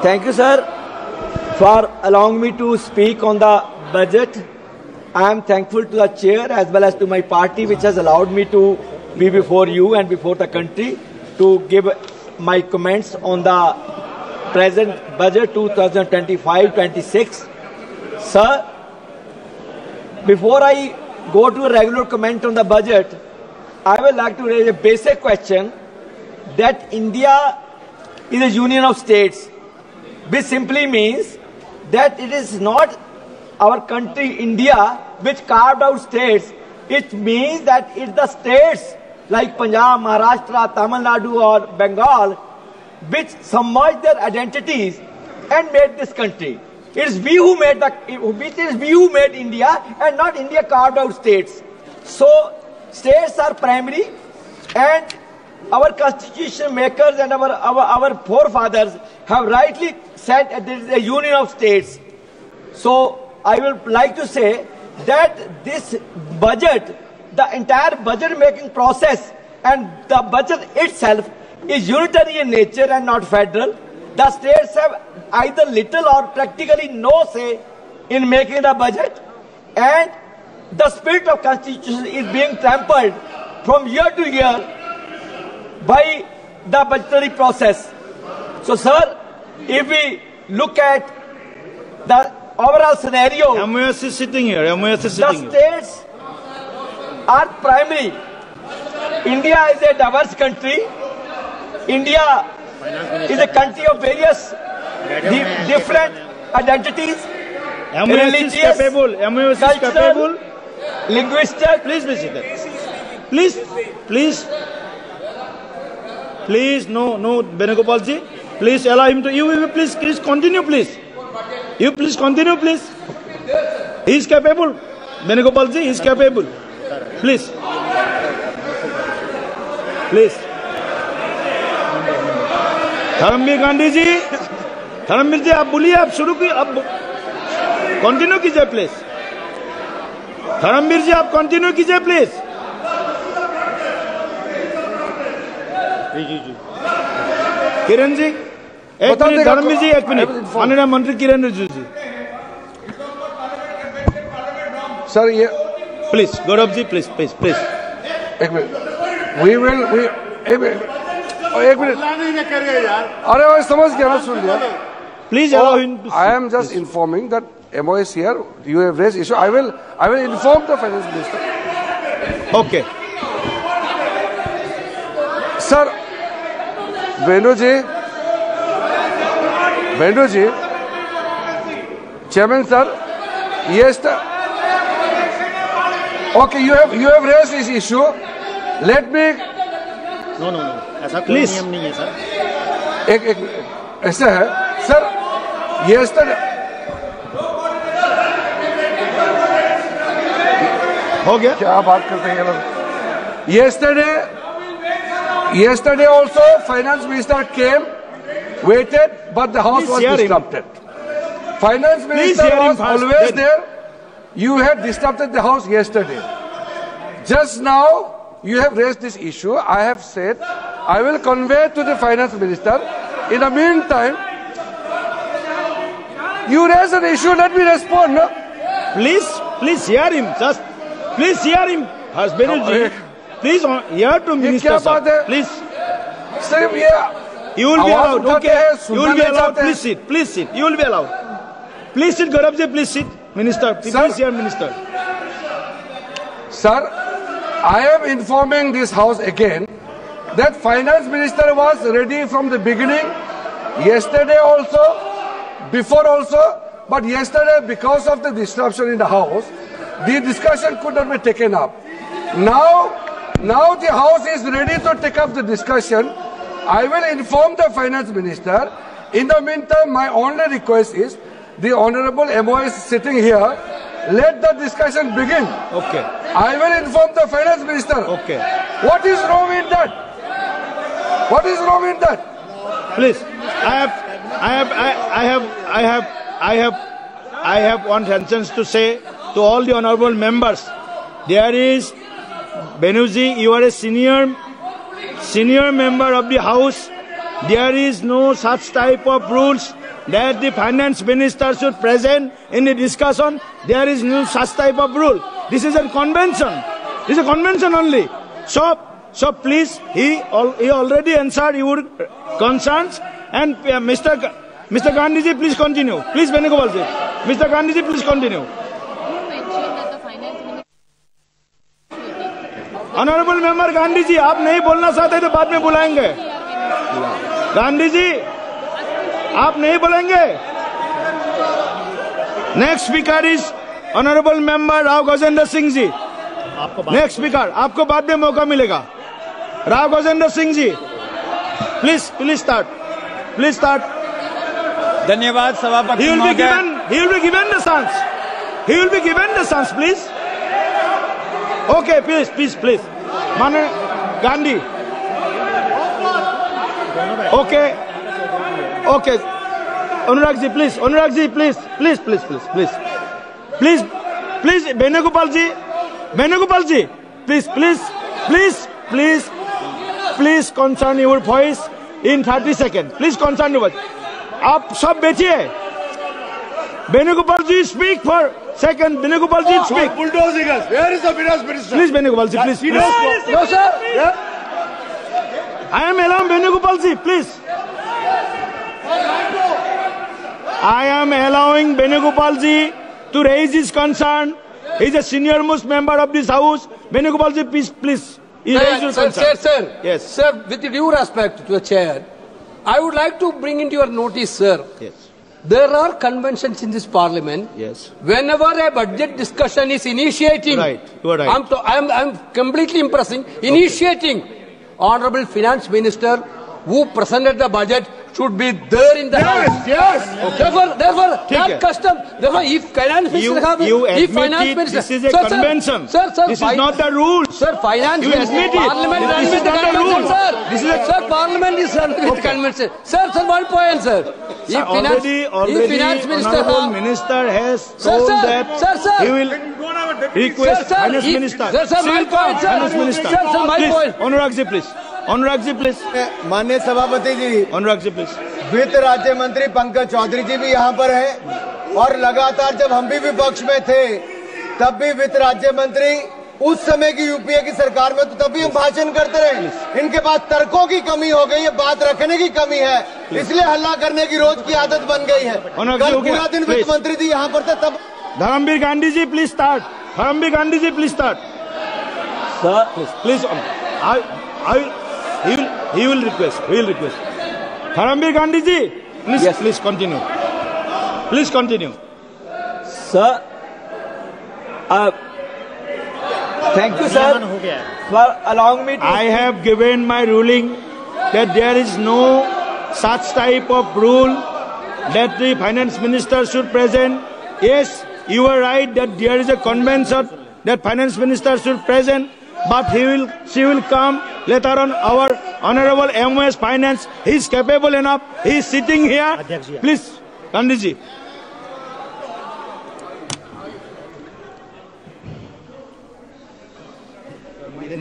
Thank you, sir, for allowing me to speak on the budget. I am thankful to the chair as well as to my party, which has allowed me to be before you and before the country to give my comments on the present budget 2025-26. Sir, before I go to a regular comment on the budget, I would like to raise a basic question that India is a union of states, which simply means that it is not our country, India, which carved out states. It means that it's the states like Punjab, Maharashtra, Tamil Nadu or Bengal, which submerged their identities and made this country. It is we who made India, and not India carved out states. So states are primary, and our constitution makers and our forefathers have rightly said that there is a union of states. So I would like to say that this budget, the entire budget making process and the budget itself is unitary in nature and not federal. The states have either little or practically no say in making the budget, and the spirit of constitution is being trampled from year to year by the budgetary process. So, sir, if we look at the overall scenario, MOS is sitting here. MOS is sitting the states are primary. India is a diverse country. India is a country of various different identities, religious, is capable. MOS is cultural, capable. linguistic. Please be seated. Please, no, Benegopalji. Please allow him to. You will please continue, please. You please continue, please. He is capable. Benegopalji is capable. Please. Dharmveer Gandhi ji, आप बोलिए, आप शुरू कीजिए, आप continue कीजिए please. Dharmveer जी, आप continue कीजिए please. Kiran ji, एक मिनट. धर्मवीर जी, एक मिनट. माननीय मंत्री किरण रिजिजू जी. सर ये प्लीज, गौरव जी, प्लीज. एक मिनट. एक मिनट. अरे वो समझ गया, मैं सुन लिया. Please allow him to. I am just informing that MOS here. You have raised issue. I will inform the finance minister. Okay. Sir, Venu ji, Chairman sir, yes. Okay, you have raised this issue. Let me. No. ऐसा कोई नियम नहीं है sir. एक ऐसा है sir. Yesterday. हो गया. क्या बात करते हैं लोग. Yesterday also finance minister came, waited, but the house was disrupted. Finance minister was always there. You had disrupted the house yesterday. Just now you have raised this issue. I have said I will convey to the finance minister. In the meantime, you raise an issue. Let me respond. No? Please hear him. Just please hear him. Husband, please hear to minister. Please. Sir, you will be allowed. Okay. You will be allowed. Please sit. You will be allowed. Please sit, Gaurabji. Please sit. Minister. Please hear minister. Sir, I am informing this house again that finance minister was ready from the beginning, yesterday also, before also, but yesterday because of the disruption in the house, the discussion could not be taken up. Now the house is ready to take up the discussion. I will inform the finance minister. In the meantime, my only request is the Honorable MOS sitting here. Let the discussion begin. Okay. I will inform the finance minister. Okay. What is wrong in that? What is wrong in that? Please. I have one sentence to say to all the honorable members. There is Benuji, you are a senior member of the house. There is no such type of rules that the finance minister should present in the discussion. There is no such type of rule. This is a convention. This is a convention only. So please, he already answered your concerns. And Mr. Gandhiji, please continue. Please, Venugopalji. Mr. Gandhiji, please continue. Honorable Member Gandhi जी, आप नहीं बोलना चाहते तो बाद में बुलाएंगे. गांधी जी, आप नहीं बोलेंगे. Next speaker is honourable member Rao Gajendra Singh ji. Next speaker, आपको बाद में मौका मिलेगा. Rao Gajendra Singh ji, please start. Please start. धन्यवाद सभापति. He will be given the chance. He will be given the chance, please. Okay, please. Mane Gandhi. Okay. Anurag ji, please. Please, Venugopal ji, please concern your voice in 30 seconds. Please concern your voice. आप सब बैठिए. Venugopal ji, speak for second. Venugopal ji, speak. Bulldozing us. Where is the finance minister? Please, Venugopal ji, please. No, sir. Yeah. I am allowing Venugopal ji, please. I am allowing Venugopal ji to raise his concern. He is a senior most member of this house. Venugopal ji, please. Raise your concern. Sir. Yes. Sir, with due respect to the chair, I would like to bring into your notice, sir. Yes. There are conventions in this parliament. Yes. Whenever a budget discussion is initiating, Right. You are right. I'm completely impressing. Initiating, Honorable Finance Minister, who presented the budget, should be there in the house. Yes. Therefore, that hai. custom. Therefore, if finance minister, You if admit finance it, minister, this is a Sir, convention. Sir, This is not the rules. Sir, finance You minister, admit it. parliament This runs is with the not a convention, rule. sir. This is a- Sir, parliament is run with convention. Sir, one point, sir. If Already, finance minister, Honorable Minister has Sir, told sir, that sir. he will request Finance Minister. Sir, my point, sir. Finance Minister. Sir, my Please, point. Anurag ji, please. माननीय सभापति जी, Anurag ji, please. वित्त राज्य मंत्री पंकज चौधरी जी भी यहाँ पर हैं और लगातार जब हम भी विपक्ष में थे तब भी वित्त राज्य मंत्री उस समय की यूपीए की सरकार में तो तब भी हम भाषण करते रहे. इनके पास तर्कों की कमी हो गई है, बात रखने की कमी है, इसलिए हल्ला करने की रोज की आदत बन गई है. कल पूरा दिन वित्त मंत्री जी यहाँ पर थे तब. Dharamveer Gandhi ji, please start. Dharamveer Gandhi ji, please start. Sir, Please. He will request. Dharamveer Gandhi ji, please, Yes. please continue. Please continue. sir, thank you, sir, for allowing me to. I have given my ruling that there is no such type of rule that the finance minister should present. Yes, you are right that there is a convention that finance minister should present, but she will come later on. Our honorable MOS Finance, he is capable enough. He is sitting here. Please, Gandhi ji.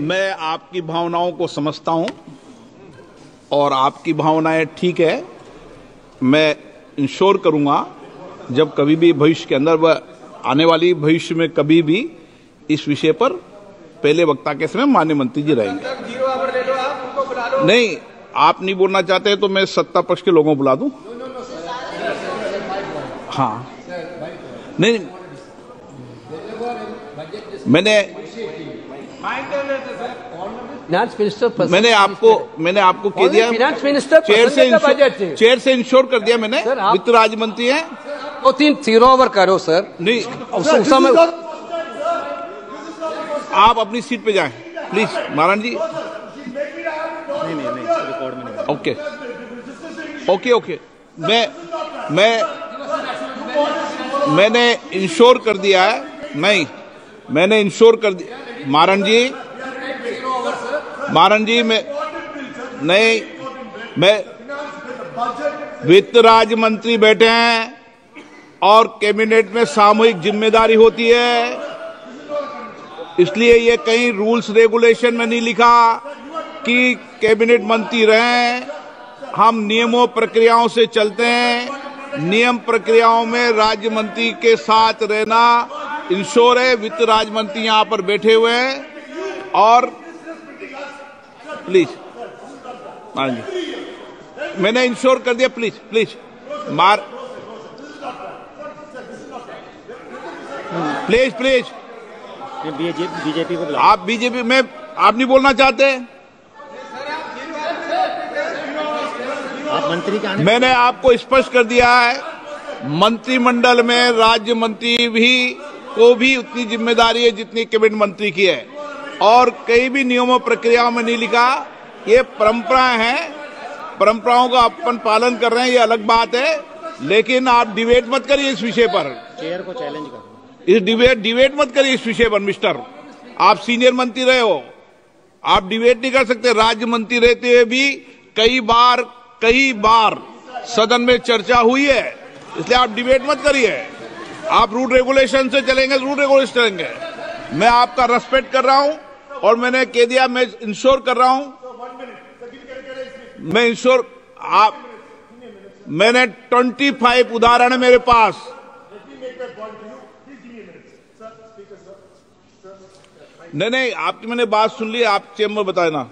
मैं आपकी भावनाओं को समझता हूं और आपकी भावनाएं ठीक है. मैं इंश्योर करूंगा जब कभी भी भविष्य के अंदर वह आने वाली भविष्य में कभी भी इस विषय पर पहले वक्ता के समय माननीय मंत्री जी रहेंगे. नहीं, आप नहीं बोलना चाहते तो मैं सत्ता पक्ष के लोगों को बुला दूं. हाँ, नहीं, finance minister. मैंने आपको कह दिया. finance minister चेयर से इंश्योर कर दिया मैंने. सर, आप- वित्त राज्य मंत्री हैं. 2-3 जीरो ओवर करो सर. नहीं, उस समय आप अपनी सीट पे जाएं प्लीज. महाराज जी. ओके. मैंने इंश्योर कर दिया है. नहीं, मैंने इंश्योर कर दिया. महाराज जी, मैं वित्त राज्य मंत्री बैठे हैं और कैबिनेट में सामूहिक जिम्मेदारी होती है, इसलिए ये कहीं रूल्स रेगुलेशन में नहीं लिखा कि कैबिनेट मंत्री रहें. हम नियमों प्रक्रियाओं से चलते हैं. नियम प्रक्रियाओं में राज्य मंत्री के साथ रहना इंश्योर है। वित्त राज्य मंत्री यहां पर बैठे हुए हैं और प्लीज, हाँ जी, मैंने इंश्योर कर दिया। प्लीज प्लीज प्लीज बीजेपी को आप बीजेपी में आप नहीं बोलना चाहते? आप मंत्री का मैंने आपको स्पष्ट कर दिया है, मंत्रिमंडल में राज्य मंत्री को भी उतनी जिम्मेदारी है जितनी कैबिनेट मंत्री की है, और कई भी नियमों प्रक्रियाओं में नहीं लिखा। ये परंपराएं हैं, परंपराओं का अपन पालन कर रहे हैं, ये अलग बात है, लेकिन आप डिबेट मत करिए इस विषय पर। चेयर को चैलेंज करो। इस डिबेट मत करिए इस विषय पर मिस्टर। आप सीनियर मंत्री रहे हो, आप डिबेट नहीं कर सकते। राज्य मंत्री रहते हुए भी कई बार सदन में चर्चा हुई है, इसलिए आप डिबेट मत करिए। आप रूल रेगुलेशन से चलेंगे, रूल रेगुलेशन चलेंगे। मैं आपका रेस्पेक्ट कर रहा हूं और मैंने कह दिया, मैं इंश्योर कर रहा हूं, मैंने 25 उदाहरण है मेरे पास। नहीं, आपकी मैंने बात सुन ली, आप चेंबर बताए ना।